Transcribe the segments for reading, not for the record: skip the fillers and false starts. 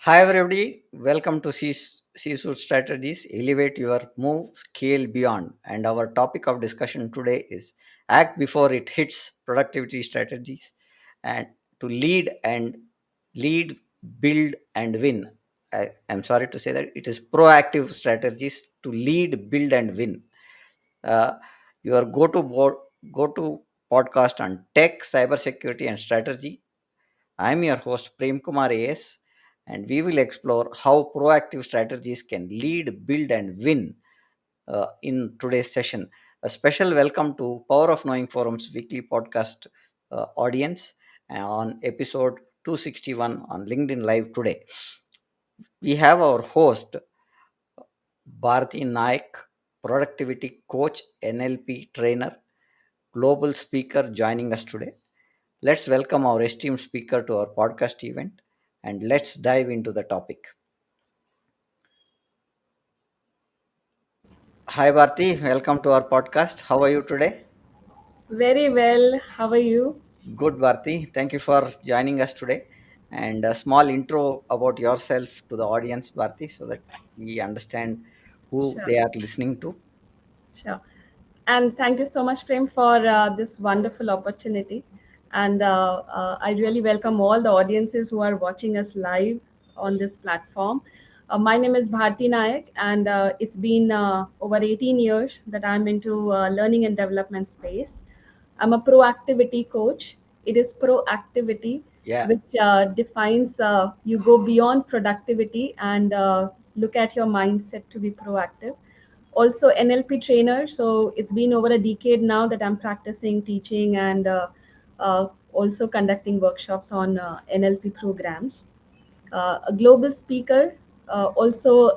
Hi everybody, welcome to Seafood Strategies, Elevate Your Move, Scale Beyond. And our topic of discussion today is Act Before It Hits Productivity Strategies and to lead, build and win. I'm sorry to say that it is proactive strategies to lead, build and win. Uh, your go-to podcast on tech, cybersecurity and strategy. I'm your host Prem Kumar AS, and we will explore how proactive strategies can lead, build, and win in today's session. A special welcome to Power of Knowing Forum's weekly podcast audience on episode 261 on LinkedIn Live today. We have our host Bharti Naik, Productivity Coach, NLP Trainer, Global Speaker joining us today. Let's welcome our esteemed speaker to our podcast event and let's dive into the topic. Hi, Bharti. Welcome to our podcast. How are you today? Very well. How are you? Good, Bharti. Thank you for joining us today. And a small intro about yourself to the audience, Bharti, so that we understand who Sure, they are listening to. sure. And thank you so much, Prem, for this wonderful opportunity. And I really welcome all the audiences who are watching us live on this platform. My name is Bharti Naik, and it's been over 18 years that I'm into learning and development space. I'm a proactivity coach. It is proactivity, Yeah, which defines you go beyond productivity and look at your mindset to be proactive. Also, NLP trainer. So it's been over a decade now that I'm practicing, teaching, and also conducting workshops on NLP programs. A global speaker, also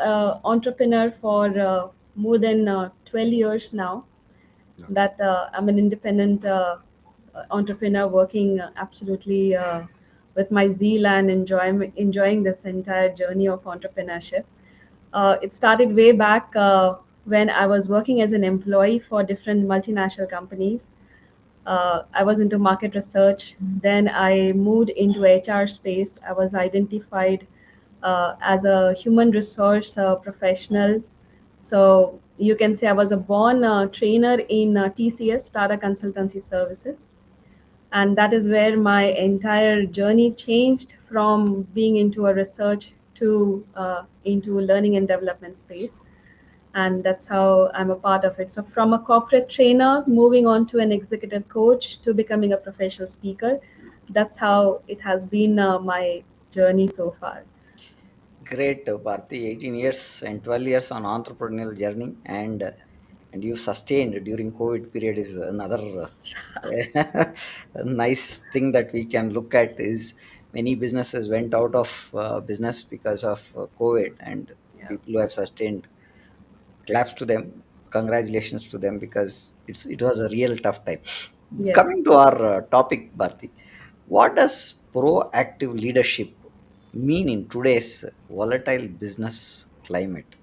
entrepreneur for more than 12 years now that I'm an independent entrepreneur working absolutely with my zeal and enjoying this entire journey of entrepreneurship. It started way back when I was working as an employee for different multinational companies. I was into market research. Then I moved into HR space. I was identified as a human resource professional. So you can say I was a born trainer in TCS, Tata Consultancy Services. And that is where my entire journey changed from being into a research to into learning and development space. And that's how I'm a part of it. So from a corporate trainer, moving on to an executive coach to becoming a professional speaker, that's how it has been my journey so far. great, Bharti. 18 years and 12 years on entrepreneurial journey, and you sustained during COVID period is another nice thing that we can look at. Is many businesses went out of business because of COVID, and Yeah. people who have sustained, claps to them, congratulations to them, because it was a real tough time. Yes. Coming to our topic, Bharti, what does proactive leadership mean in today's volatile business climate?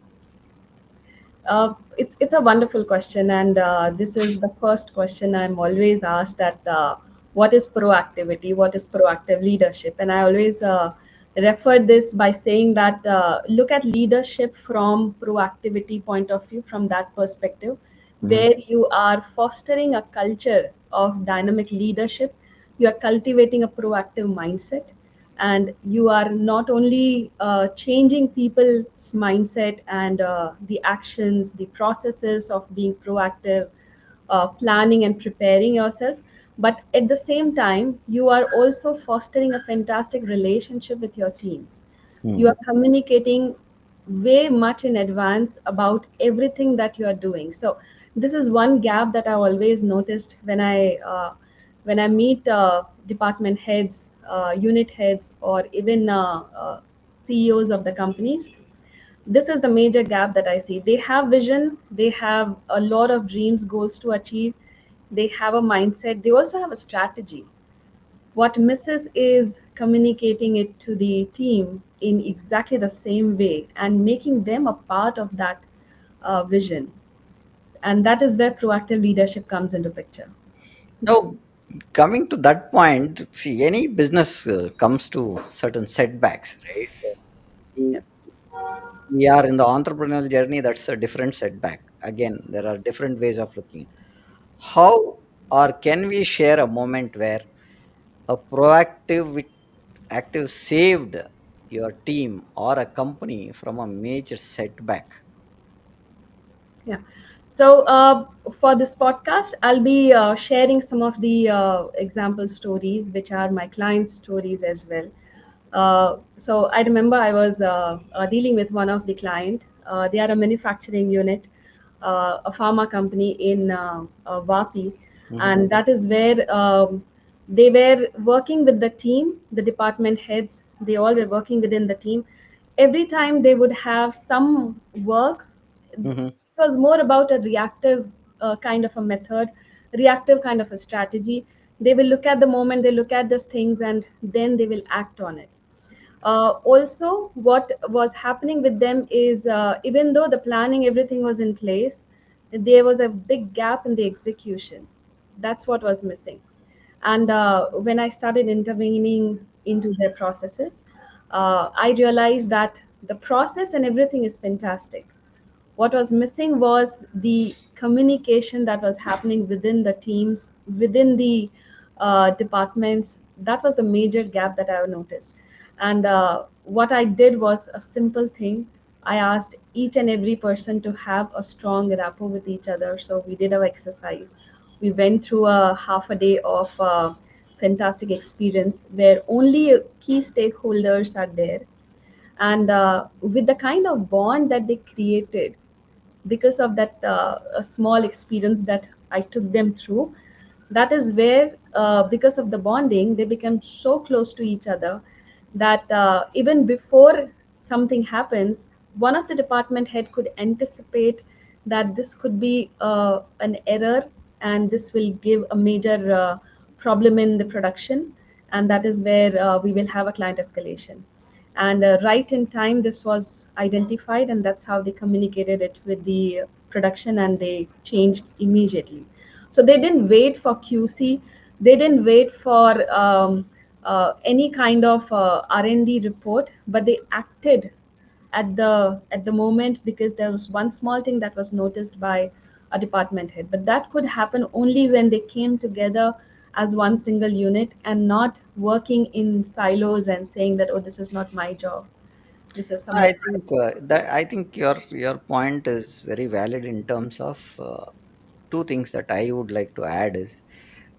It's a wonderful question, and this is the first question I'm always asked that what is proactivity? What is proactive leadership? And I always refer this by saying that look at leadership from proactivity point of view, from that perspective, Mhm. where you are fostering a culture of dynamic leadership. You are cultivating a proactive mindset, and you are not only changing people's mindset and the actions, the processes of being proactive, planning and preparing yourself, but at the same time you are also fostering a fantastic relationship with your teams. You Hmm. are communicating way much in advance about everything that you are doing. So this is one gap that I always noticed when I meet department heads, unit heads, or even CEOs of the companies. This is the major gap that I see. They have vision, they have a lot of dreams, goals to achieve, they have a mindset, they also have a strategy. What misses is communicating it to the team in exactly the same way and making them a part of that vision. And that is where proactive leadership comes into picture. Now, coming to that point, see, any business comes to certain setbacks, right? we, we are in the entrepreneurial journey, that's a different setback. Again, there are different ways of looking. How or can we share a moment where a active saved your team or a company from a major setback? Yeah. So for this podcast, I'll be sharing some of the example stories, which are my clients' stories as well. So I remember I was dealing with one of the client. They are a manufacturing unit, a pharma company in Vapi, Hmm. and that is where they were working with the team, the department heads. They all were working within the team. Every time they would have some work, Hmm. it was more about a reactive kind of a method, reactive kind of a strategy. They will look at the moment, they look at these things, and then they will act on it. Also, what was happening with them is even though the planning, everything was in place, there was a big gap in the execution. That's what was missing. And when I started intervening into their processes, I realized that the process and everything is fantastic. What was missing was the communication that was happening within the teams, within the departments. That was the major gap that I noticed. And what I did was a simple thing. I asked each and every person to have a strong rapport with each other. So we did our exercise. We went through a half a day of fantastic experience where only key stakeholders are there. And with the kind of bond that they created, because of that a small experience that I took them through, that is where, because of the bonding, they become so close to each other that even before something happens, one of the department head could anticipate that this could be an error, and this will give a major problem in the production, and that is where we will have a client escalation. And right in time this was identified, and that's how they communicated it with the production, and they changed immediately. So they didn't wait for QC, they didn't wait for any kind of R&D report, but they acted at the moment, because there was one small thing that was noticed by a department head. But that could happen only when they came together as one single unit, and not working in silos and saying that, oh, this is not my job, this is I somebody. think I think your point is very valid in terms of two things that I would like to add is,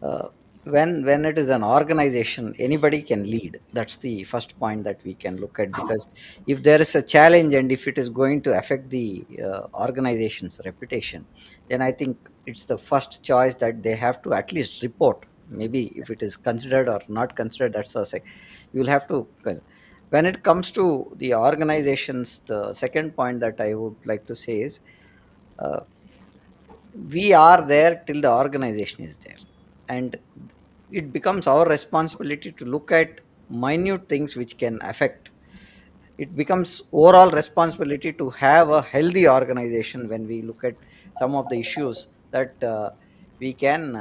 uh, when it is an organization, anybody can lead. That's the first point that we can look at, because if there is a challenge and if it is going to affect the organization's reputation, then I think it's the first choice that they have to at least report. Maybe if it is considered or not considered, that's a you'll have to, well, when it comes to the organizations, the second point that I would like to say is, uh, we are there till the organization is there, and it becomes our responsibility to look at minute things which can affect. It becomes overall responsibility to have a healthy organization when we look at some of the issues that we can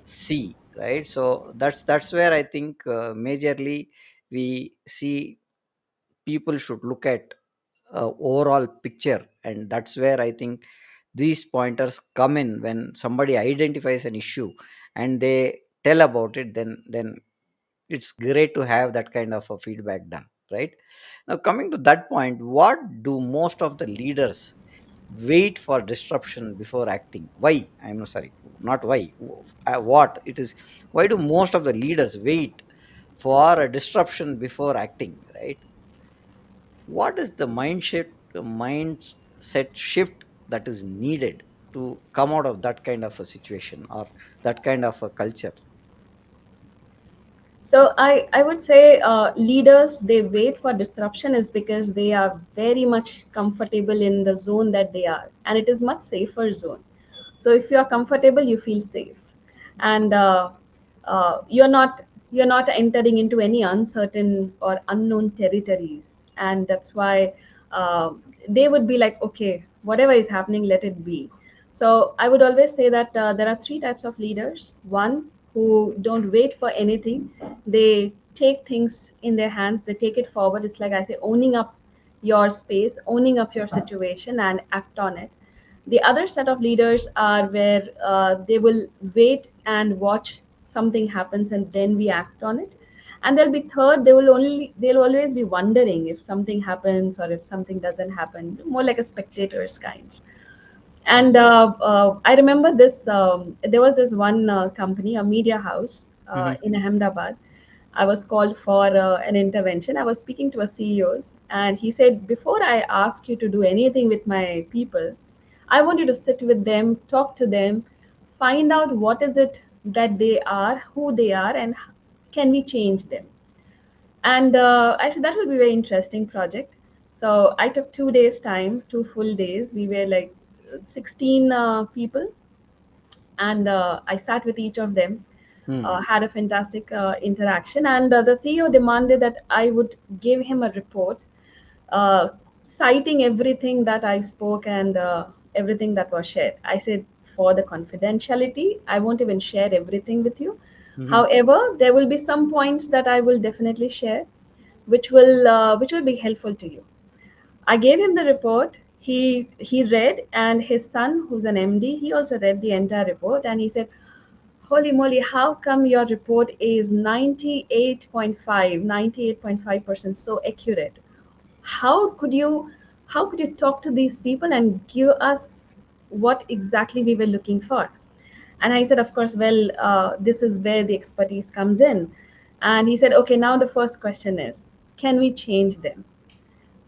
see, right? So that's where I think majorly we see people should look at overall picture, and that's where I think these pointers come in. When somebody identifies an issue and they tell about it, then it's great to have that kind of a feedback done, right? Now, coming to that point, what do most of the leaders wait for disruption before acting? Why? I'm no, sorry, not why. What it is? Why do most of the leaders wait for a disruption before acting, right? What is the mindset shift that is needed to come out of that kind of a situation or that kind of a culture? So I would say leaders, they wait for disruption is because they are very much comfortable in the zone that they are, and it is much safer zone. So if you are comfortable, you feel safe, and you're not entering into any uncertain or unknown territories, and that's why uh, they would be like, okay, whatever is happening, let it be. So I would always say that there are three types of leaders. One, who don't wait for anything, they take things in their hands, they take it forward. It's like I say, owning up your space, owning up your situation and act on it. The other set of leaders are where they will wait and watch something happens and then we act on it. And there'll be third, they'll always be wondering if something happens or if something doesn't happen, more like a spectators kind. And Okay. I remember this. There was this one company, a media house Hmm. in Ahmedabad. I was called for an intervention. I was speaking to a CEOs, and he said, "Before I ask you to do anything with my people, I want you to sit with them, talk to them, find out what is it that they are, who they are, and can we change them." And I said that will be a very interesting project. So I took 2 days time, 2 full days. We were like 16 people, and I sat with each of them, Hmm. had a fantastic interaction, and the CEO demanded that I would give him a report, uh, citing everything that I spoke and everything that was shared. I said, for the confidentiality, I won't even share everything with you. Hmm. However, there will be some points that I will definitely share, which will be helpful to you. I gave him the report. He read, and his son, who's an MD, he also read the entire report, and he said, "Holy moly, how come your report is 98.5% so accurate? How could you how could you talk to these people and give us what exactly we were looking for?" And I said, of course, well, this is where the expertise comes in. And he said, okay, now the first question is, can we change them?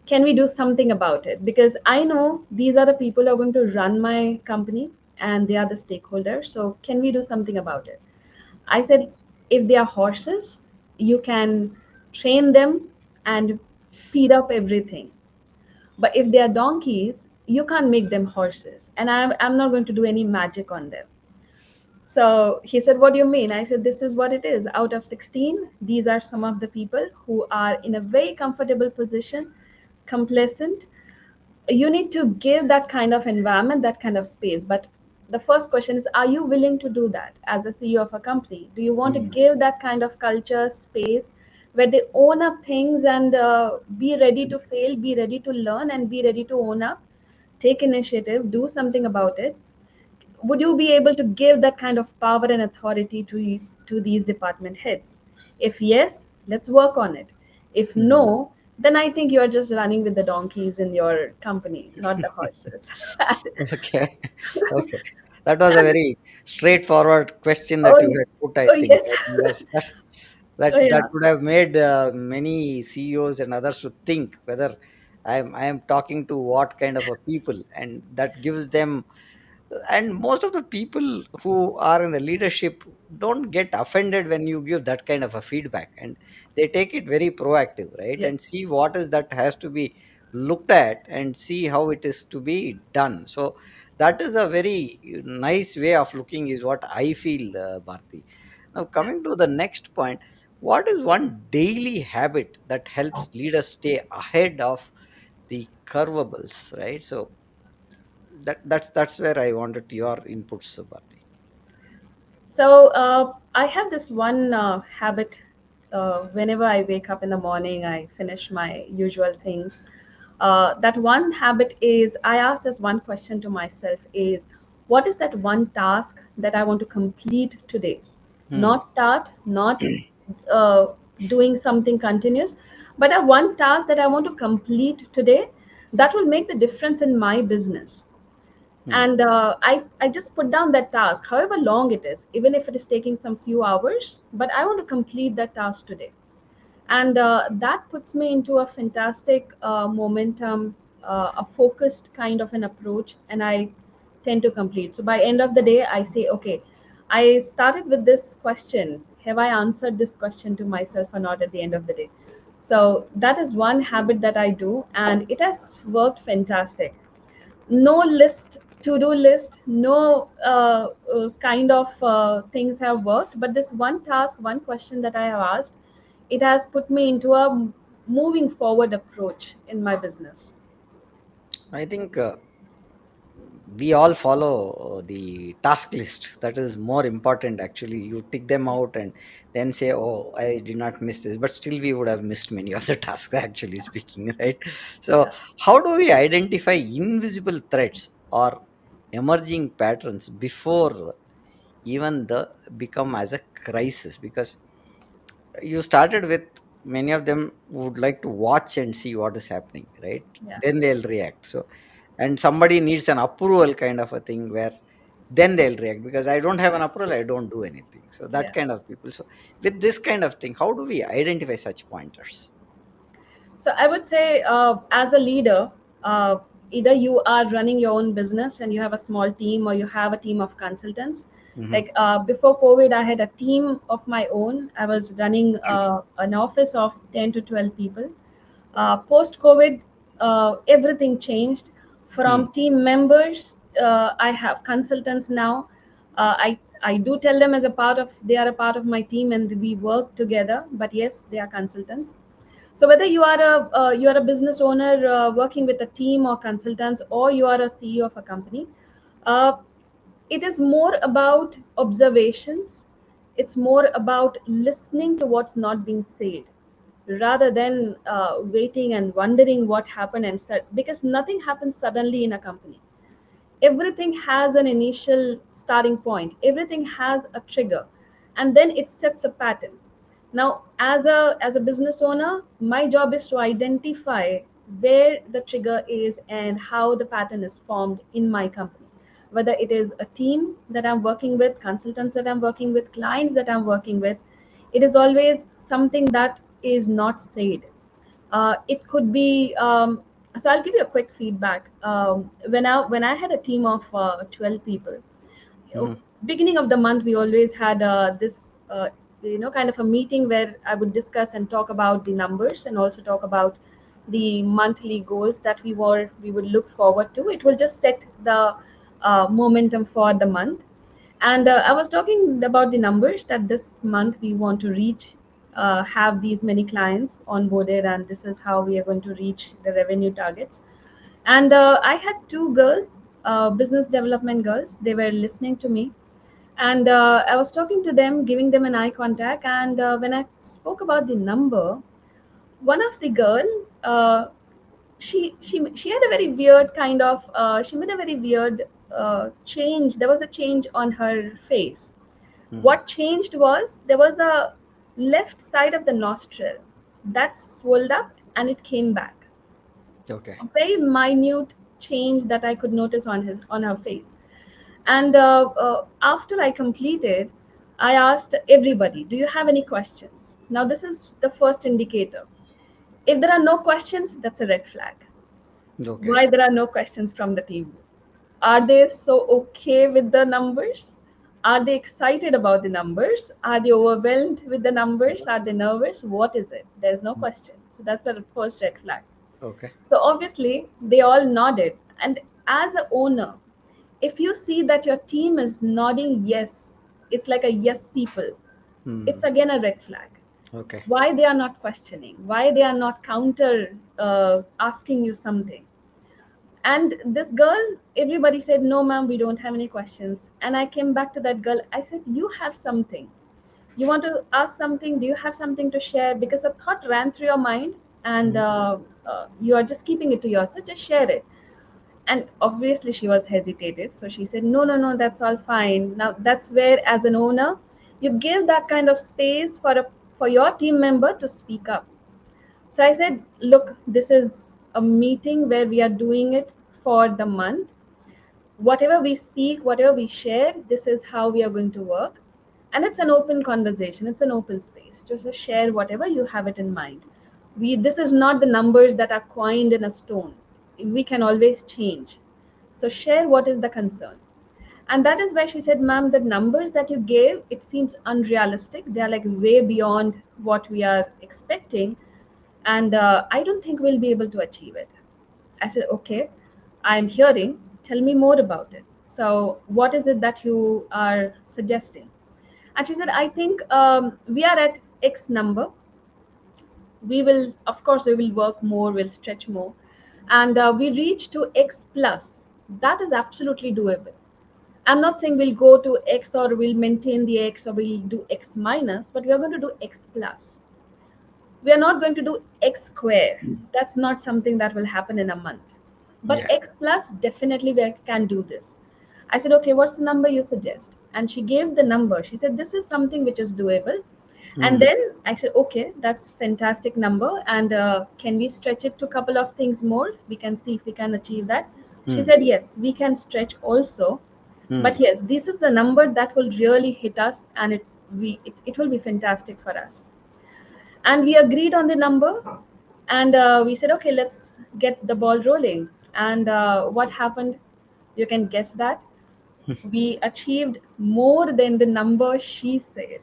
Can we do something about it? Because I know these are the people who are going to run my company and they are the stakeholders. So can we do something about it? I said, if they are horses, you can train them and speed up everything. But if they are donkeys, you can't make them horses. And I'm not going to do any magic on them. So he said, what do you mean? I said, this is what it is. Out of 16, these are some of the people who are in a very comfortable position, complacent. You need to give that kind of environment, that kind of space. But the first question is, are you willing to do that as a CEO of a company? Do you want to Hmm. give that kind of culture, space, where they own up things and be ready to fail, be ready to learn, and be ready to own up, take initiative, do something about it? Would you be able to give that kind of power and authority to these department heads? If yes, let's work on it. If no, Hmm. then I think you're just running with the donkeys in your company, not the horses. Okay. Okay. That was a very straightforward question that you Oh, had put, I oh think. yes. I think Oh that yeah. would have made many CEOs and others to think whether I am talking to what kind of a people, and that gives them. And most of the people who are in the leadership don't get offended when you give that kind of a feedback, and they take it very proactive, right, Yes. and see what is that has to be looked at and see how it is to be done. So that is a very nice way of looking, is what I feel, Bharti. Now, coming to the next point, what is one daily habit that helps leaders stay ahead of the curvables, right? So that's where I wanted your inputs, Bharti. So I have this one habit. Whenever I wake up in the morning, I finish my usual things. That one habit is I ask this one question to myself: is what is that one task that I want to complete today? Hmm. Not start, not uh, doing something continuous, but a one task that I want to complete today that will make the difference in my business. Hmm. And I just put down that task, however long it is, even if it is taking some few hours, but I want to complete that task today. And that puts me into a fantastic momentum, a focused kind of an approach, and I tend to complete. So by end of the day, I say, okay, I started with this question, have I answered this question to myself or not at the end of the day? So that is one habit that I do, and it has worked fantastic. No list, to-do list, no kind of things have worked, but this one task, one question that I have asked, it has put me into a moving forward approach in my business. I think we all follow the task list. That is more important. Actually, you tick them Yeah, out and then say, oh, I did not miss this, but still we would have missed many of the tasks, actually speaking, right? So yeah, how do we identify invisible threats or emerging patterns before even the become as a crisis? Because you started with, many of them would like to watch and see what is happening, right? yeah, Then they'll react. So, and somebody needs an approval kind of a thing, where then they'll react, because I don't have an approval, I don't do anything. So that yeah. kind of people. So with this kind of thing, how do we identify such pointers? So I would say, as a leader, uh, either you are running your own business and you have a small team, or you have a team of consultants. Hmm. Like before COVID, I had a team of my own. I was running an office of 10 to 12 people. Post COVID, everything changed. Hmm. From team members, I have consultants now. I do tell them as a part of they are a part of my team and we work together. But yes, they are consultants. So whether you are a business owner working with a team or consultants, or you are a CEO of a company, uh, it is more about observations. It's more about listening to what's not being said, rather than waiting and wondering what happened and said. Because nothing happens suddenly in a company. Everything has an initial starting point. Everything has a trigger, and then it sets a pattern. Now, as a business owner, my job is to identify where the trigger is and how the pattern is formed in my company. Whether it is a team that I'm working with, consultants that I'm working with, clients that I'm working with, it is always something that is not said. It could be. So I'll give you a quick feedback. When I had a team of 12 people, Hmm. beginning of the month we always had this kind of a meeting where I would discuss and talk about the numbers, and also talk about the monthly goals that we would look forward to. It will just set the momentum for the month. And I was talking about the numbers that this month we want to reach, have these many clients onboarded, and this is how we are going to reach the revenue targets. And I had two girls, business development girls. They were listening to me, and I was talking to them, giving them an eye contact. And when I spoke about the number, one of the girl, she had a very weird kind of she made a very weird change. There was a change on her face. Hmm. What changed was there was a left side of the nostril that swelled up and it came back. Okay. A very minute change that I could notice on her face. And after I completed, I asked everybody, "Do you have any questions?" Now this is the first indicator. If there are no questions, that's a red flag. Okay. Why there are no questions from the team? Are they so okay with the numbers? Are they excited about the numbers? Are they overwhelmed with the numbers? Are they nervous? What is it? There's no question. So that's the first red flag. Okay. So obviously, they all nodded. And as a owner, if you see that your team is nodding yes, it's like a yes people, it's Hmm. again a red flag. Okay. Why they are not questioning? Why they are not counter asking you something? And this girl, everybody said, "No, ma'am, we don't have any questions." And I came back to that girl. I said, "You have something. You want to ask something? Do you have something to share?" Because a thought ran through your mind, and Hmm. you are just keeping it to yourself. Just share it. And obviously, she was hesitated. So she said, "No, no, no, that's all fine." Now, that's where, as an owner, you give that kind of space for your team member to speak up. So I said, "Look, this is a meeting where we are doing it for the month. Whatever we speak, whatever we share, this is how we are going to work. And it's an open conversation, it's an open space. Just share whatever you have it in mind. This is not the numbers that are coined in a stone. We can always change. So share what is the concern." And that is why she said, "Ma'am, the numbers that you gave, it seems unrealistic. They are like way beyond what we are expecting. And I don't think we'll be able to achieve it." I said, "Okay, I'm hearing. Tell me more about it. So, what is it that you are suggesting?" And she said, "I think we are at X number. We will, of course, we will work more, we'll stretch more. And we reach to X plus. That is absolutely doable. I'm not saying we'll go to X or we'll maintain the X or we'll do X minus, but we are going to do X plus. We are not going to do X square. That's not something that will happen in a month. But Yeah. X plus, definitely we can do this. I said, okay, what's the number you suggest? And she gave the number. She said, this is something which is doable. And Hmm. then I said, okay, that's fantastic number. And can we stretch it to a couple of things more? We can see if we can achieve that. She Hmm. said, yes, we can stretch also. But Hmm. yes, this is the number that will really hit us, and it will be fantastic for us. And we agreed on the number, and we said, okay, let's get the ball rolling. And what happened? You can guess that we achieved more than the number she said.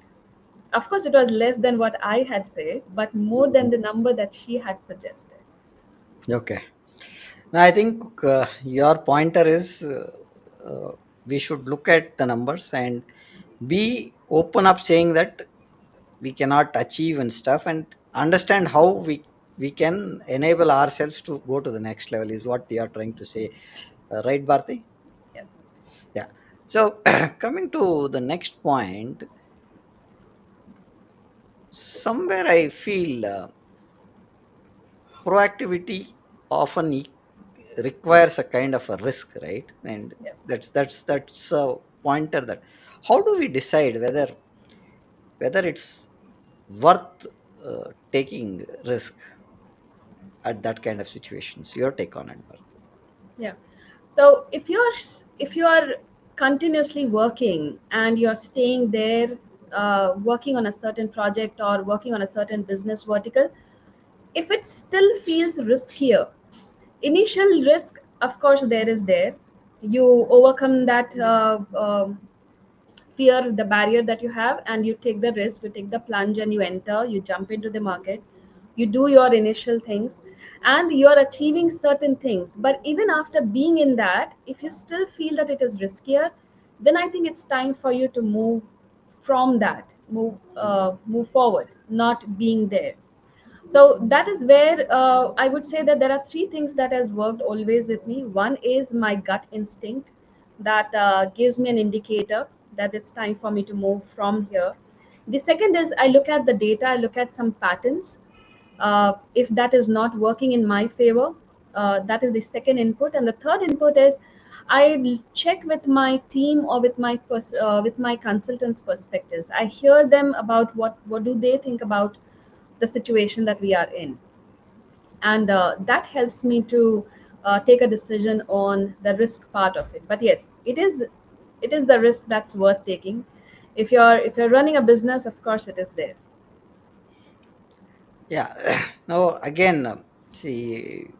Of course, it was less than what I had said, but more than the number that she had suggested. Okay. Now, I think your pointer is uh, we should look at the numbers and be open up saying that we cannot achieve and stuff, and understand how we can enable ourselves to go to the next level is what you are trying to say, right, Bharti? Yeah, Yeah. So coming to the next point, somewhere I feel proactivity often requires a kind of a risk, right? And yeah, that's a pointer that how do we decide whether it's worth taking risk at that kind of situations? Your take on it, Bharti. yeah. So if you are continuously working and you're staying there, working on a certain project or working on a certain business vertical, if it still feels riskier, initial risk, of course, there. You overcome that fear, the barrier that you have, and you take the risk, you take the plunge, and you enter, you jump into the market, you do your initial things, and you're achieving certain things. But even after being in that, if you still feel that it is riskier, then I think it's time for you to move from that, move forward, not being there. So that is where I would say that there are three things that has worked always with me. One is my gut instinct that gives me an indicator that it's time for me to move from here. The second is I look at the data, I look at some patterns. If that is not working in my favor, that is the second input. And the third input is I check with my team or with with my consultants perspectives. I hear them about what do they think about the situation that we are in, and that helps me to take a decision on the risk part of it. But yes, it is the risk that's worth taking. If you're running a business, of course it is there. Yeah. Now again, see,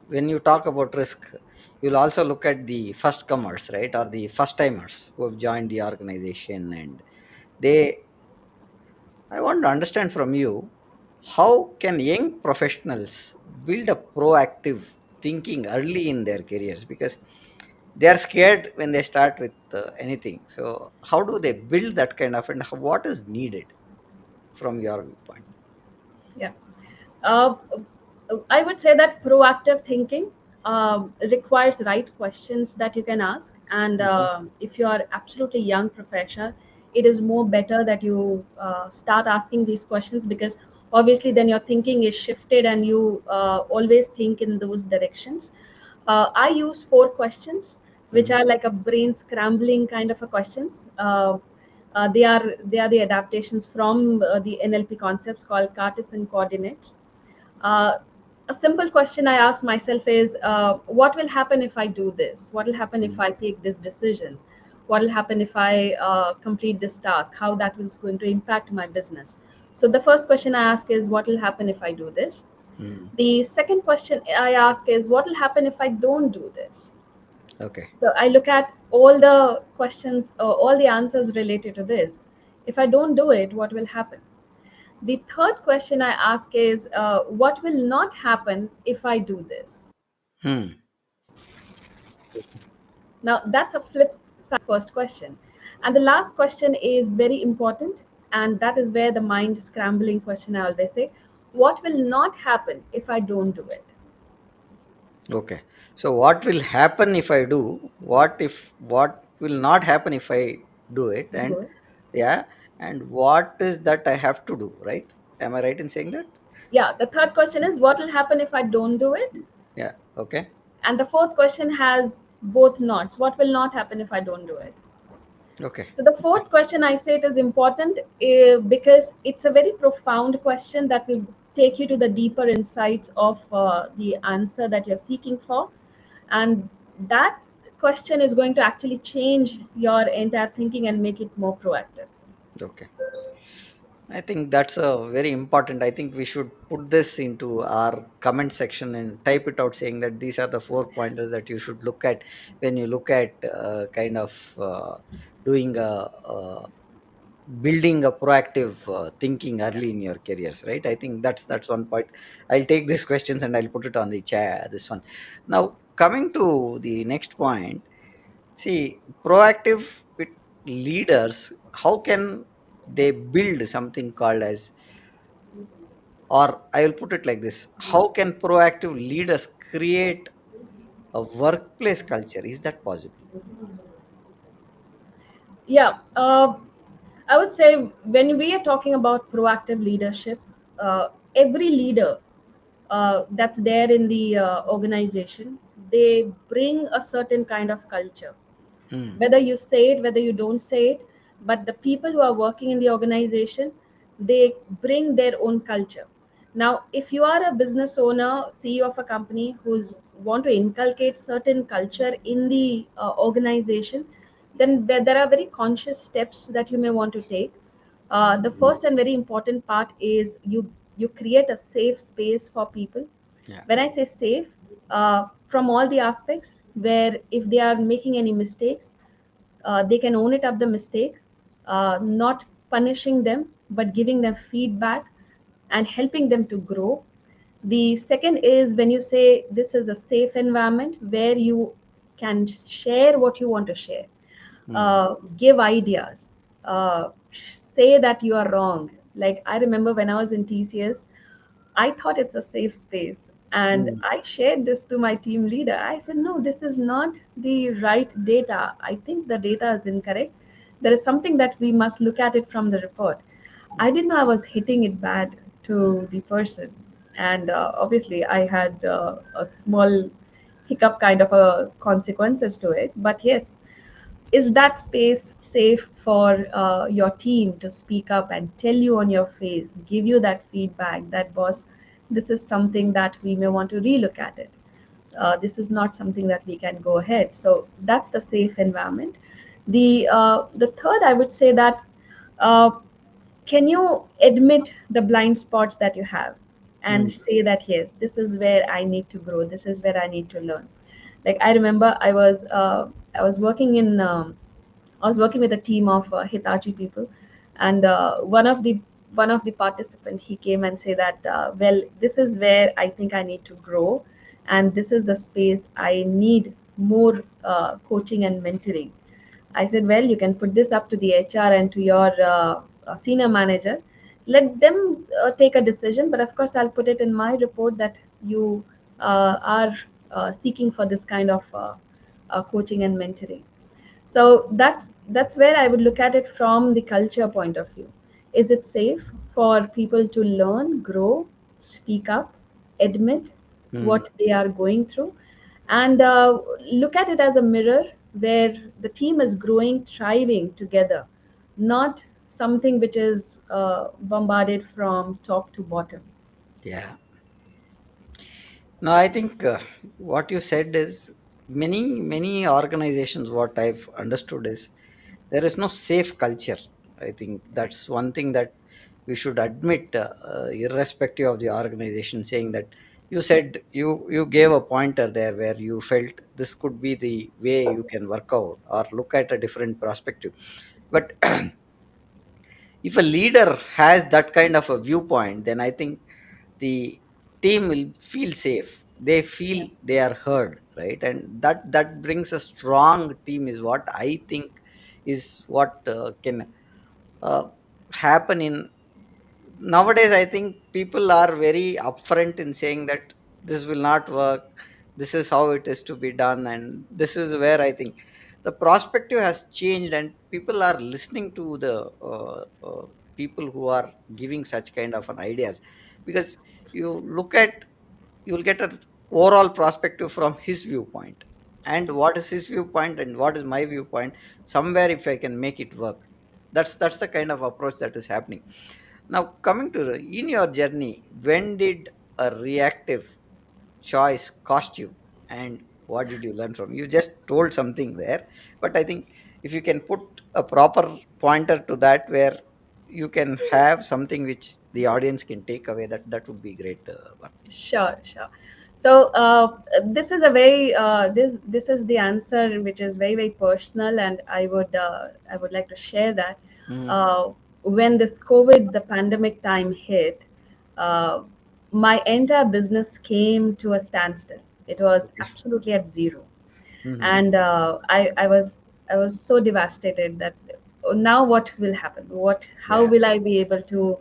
when you talk about risk, you'll also look at the first comers, right, or the first timers who have joined the organization, and they I want to understand from you, how can young professionals build a proactive thinking early in their careers, because they are scared when they start with anything. So how do they build that kind of, and what is needed from your viewpoint? Yeah. Uh, I would say that proactive thinking requires right questions that you can ask. And Mhm. if you are absolutely young professional, it is more better that you start asking these questions, because obviously then your thinking is shifted and you always think in those directions. I use four questions, which Mhm. are like a brain scrambling kind of a questions. They are the adaptations from the NLP concepts called Cartesian coordinates. Uh, a simple question I ask myself is, what will happen if I do this? What will happen if Mhm. I take this decision? What will happen if I complete this task? How that is going to impact my business? So the first question I ask is, what will happen if I do this? Mhm. The second question I ask is, what will happen if I don't do this? Okay. So I look at all the questions, all the answers related to this. If I don't do it, what will happen? The third question I ask is, what will not happen if I do this? Hmm. Now, that's a flip side first question. And the last question is very important. And that is where the mind scrambling question I always say, what will not happen if I don't do it? Okay. So what will happen if I do? What will not happen if I do it? And Good. yeah, and what is that I have to do, right? Am I right in saying that? Yeah, the third question is what will happen if I don't do it? Yeah. Okay. And the fourth question has both nots. What will not happen if I don't do it? Okay. So the fourth question, I say it is important because it's a very profound question that will take you to the deeper insights of the answer that you're seeking for. And that question is going to actually change your entire thinking and make it more proactive. Okay. I think that's a very important. I think we should put this into our comment section and type it out, saying that these are the 4 pointers that you should look at when you look at kind of doing building a proactive thinking early in your careers, right? I think that's one point. I'll take these questions and I'll put it on the chat. This one. Now coming to the next point. See, proactive leaders, how can they build something called as, or I will put it like this: how can proactive leaders create a workplace culture? Is that possible? Yeah, I would say when we are talking about proactive leadership, every leader that's there in the organization, they bring a certain kind of culture, Hmm. whether you say it, whether you don't say it. But the people who are working in the organization, they bring their own culture. Now if you are a business owner, CEO of a company who's want to inculcate certain culture in the organization, then there are very conscious steps that you may want to take. The first and very important part is you create a safe space for people. Yeah. When I say safe, from all the aspects, where if they are making any mistakes, they can own it up the mistake, not punishing them, but giving them feedback and helping them to grow. The second is when you say this is a safe environment where you can share what you want to share, Hmm. give ideas, say that you are wrong. Like I remember when I was in TCS, I thought it's a safe space. And Hmm. I shared this to my team leader. I said, no, this is not the right data. I think the data is incorrect. There is something that we must look at it from the report. I didn't know I was hitting it bad to the person. And obviously, I had a small hiccup kind of a consequences to it. But yes, is that space safe for your team to speak up and tell you on your face, give you that feedback that boss, this is something that we may want to relook at it. This is not something that we can go ahead. So that's the safe environment. The third, I would say that uh, can you admit the blind spots that you have Hmm. and say that yes, this is where I need to grow, this is where I need to learn. Like I remember I was working in I was working with a team of Hitachi people, and one of the participant, he came and say that well, this is where I think I need to grow, and this is the space I need more coaching and mentoring. I said, well, you can put this up to the HR and to your senior manager. Let them take a decision. But of course, I'll put it in my report that you are seeking for this kind of coaching and mentoring. So that's where I would look at it from the culture point of view. Is it safe for people to learn, grow, speak up, admit Hmm. what they are going through, and look at it as a mirror where the team is growing, thriving together, not something which is bombarded from top to bottom. Yeah. No, I think what you said is many organizations. What I've understood is there is no safe culture. I think that's one thing that we should admit, irrespective of the organization. Saying that you said you gave a pointer there where you felt this could be the way you can work out or look at a different perspective. But if a leader has that kind of a viewpoint, then I think the team will feel safe, they feel they are heard, right? And that brings a strong team is what I think is what can uh, happen in nowadays. I think people are very upfront in saying that this will not work, this is how it is to be done, and this is where I think the perspective has changed, and people are listening to the people who are giving such kind of an ideas, because you look at, you'll get an overall perspective from his viewpoint, and what is his viewpoint and what is my viewpoint, somewhere if I can make it work. That's the kind of approach that is happening now. Coming to in your journey, when did a reactive choice cost you, and what did you learn from? You just told something there, but I think if you can put a proper pointer to that, where you can have something which the audience can take away, that would be great, Bharti. Sure, sure. So this is a very this is the answer which is very very personal, and I would like to share that Mhm. uh, when this COVID, the pandemic time hit, uh, my entire business came to a standstill. It was Okay. absolutely at zero, Hmm. and I was so devastated that now what will happen, what how Yeah. will I be able to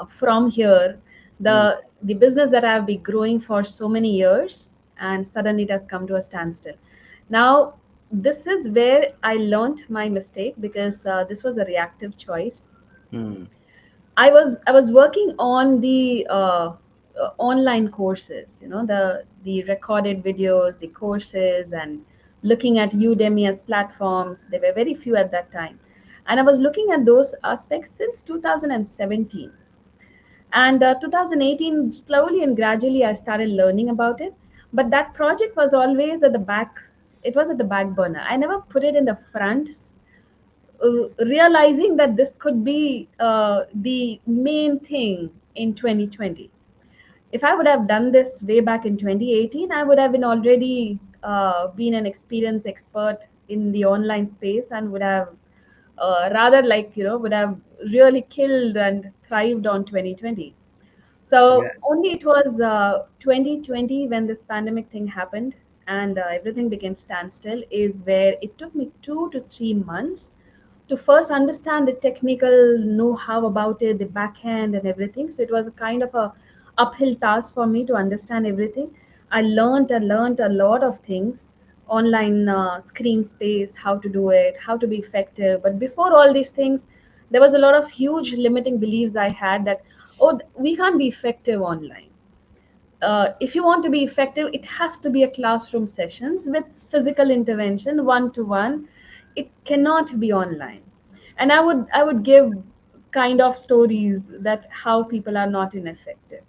from here, Mm. the business that I've been growing for so many years, and suddenly it has come to a standstill. Now this is where I learned my mistake, because this was a reactive choice. Mm. I was working on the online courses, you know, the recorded videos, the courses, and looking at Udemy as platforms. There were very few at that time, and I was looking at those aspects since 2017. And 2018, slowly and gradually, I started learning about it. But that project was always at the back. It was at the back burner. I never put it in the front, realizing that this could be the main thing in 2020. If I would have done this way back in 2018, I would have been already been an experienced expert in the online space, and would have rather, like, you know, would have really killed and thrived on 2020. Yeah. So only it was 2020 when this pandemic thing happened, and everything became standstill, is where it took me 2 to 3 months to first understand the technical know-how about it, the back end and everything. So it was a kind of a uphill task for me to understand everything. I learned a lot of things, online screen space, how to do it, how to be effective. But before all these things, there was a lot of huge limiting beliefs I had that, oh, we can't be effective online. If you want to be effective, it has to be a classroom sessions with physical intervention, one to one. It cannot be online. And I would give kind of stories that how people are not ineffective.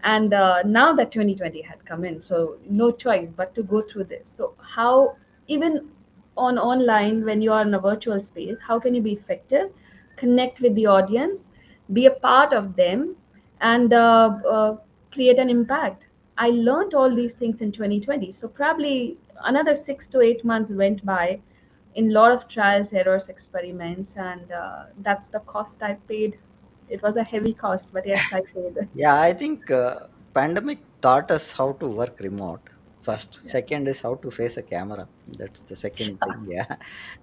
And now that 2020 had come in, so no choice but to go through this. So how, even on online, when you are in a virtual space, how can you be effective, connect with the audience, be a part of them, and create an impact? I learned all these things in 2020. So probably another 6 to 8 months went by in a lot of trials, errors, experiments, and that's the cost I paid. It was a heavy cost, but yes, I paid. Yeah, I think pandemic taught us how to work remote first. Yeah. Second is how to face a camera. That's the second thing. Yeah,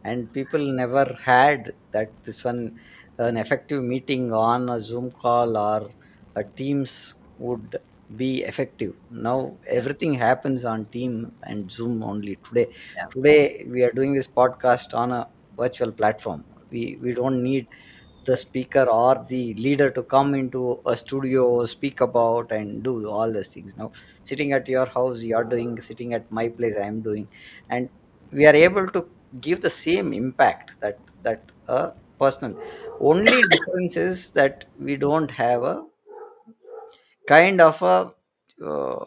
and people never had that. This one, an effective meeting on a Zoom call or a Teams would be effective. Now Yeah. everything happens on Team and Zoom only. Today, Yeah. today we are doing this podcast on a virtual platform. We don't need the speaker or the leader to come into a studio, speak about and do all these things. Now sitting at your house you're doing, sitting at my place I'm doing, and we are able to give the same impact that a personal. Only difference is that we don't have a kind of a uh,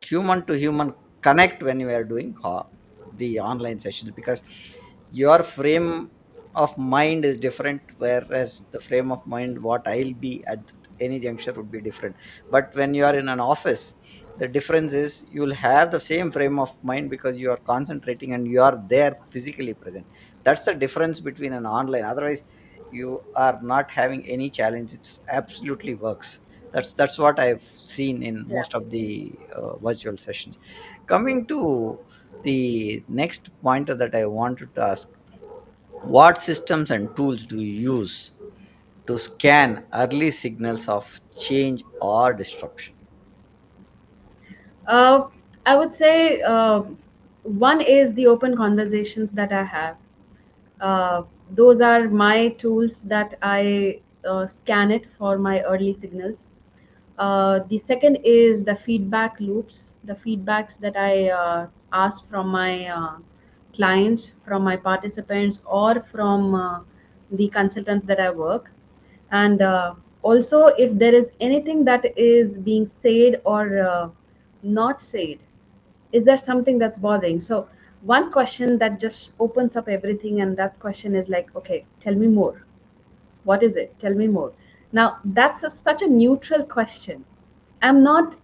human to human connect when you are doing the online sessions, because your frame of mind is different, whereas the frame of mind what I'll be at any juncture would be different. But when you are in an office, the difference is you'll have the same frame of mind because you are concentrating and you are there physically present. That's the difference between an online. Otherwise you are not having any challenge, it's absolutely works. That's what I've seen in Yeah. most of the virtual sessions. Coming to the next pointer that I wanted to ask, what systems and tools do you use to scan early signals of change or disruption? Uh, I would say one is the open conversations that I have. Uh, those are my tools that I scan it for my early signals. The second is the feedback loops, the feedbacks that I ask from my clients, from my participants, or from the consultants that I work. And also, if there is anything that is being said or not said, is there something that's bothering? So one question that just opens up everything, and that question is like, okay, tell me more. What is it? Tell me more. Now that's such a neutral question. I'm not